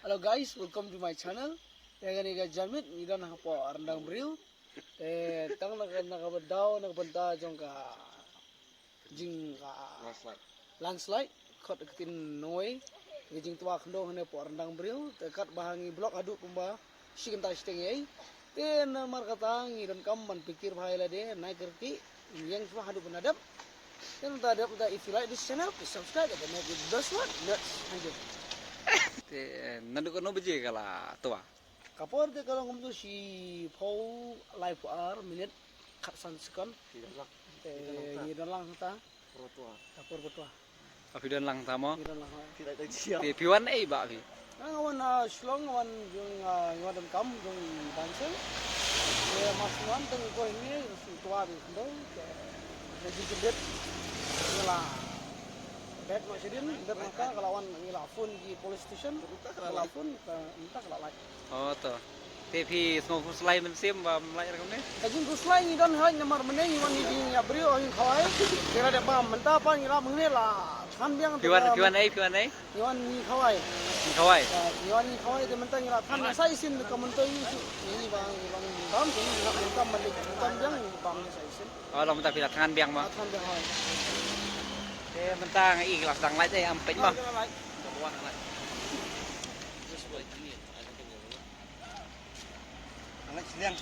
Hello guys, welcome to my channel. Yang ini jamit idan hapo rendang beriu. Tang nagbenta jong ka jing ka landslide kot ketin noi jing tua kendo hene po rendang beriu kat bahangi blok aduk kumba sikinta stengei. Ten markatang idan kamman pikir bahaya de naik kerki yang cuma hadu penadap. Dan if you like this channel, please subscribe and make it best one. Let's lanjut. Nanduk no beje kala tua. Kapor ke kalau ngomong tu si pau live ar minit kat sekon. Ni dalang ta. Kapor betua. Api dan lang tamo. Ni dalang. Tidak ada siap. Di piwan ba api. Ngawan slong ngawan yung ngawan kam yung dancer. Masuan teng ko ini tua bi ndo. Jadi jedet ngela. Bet mak sidin bet maka kalawan ngela phone di police station. Ngela phone minta kala like. Oh to. TV semua selai mensim ba melayar kene. Kajin kuslai ni dan hanya nomor meneng iwan ni ya brio yang kawai. Kira ada bam mentah apa ngela mengnela. Than biang piwan ai. Iwan ni kawai. Kawai. Iwan ni kawai de mentah ngela than sa isin de kamontoy ni bang bam ni ngela mentah malik than biang bam ni sa isin. Oh lo mentah pila tangan biang ma. Than biang kawai. Mentah ngai kelas dang lai teh ampek ma. Anak siang.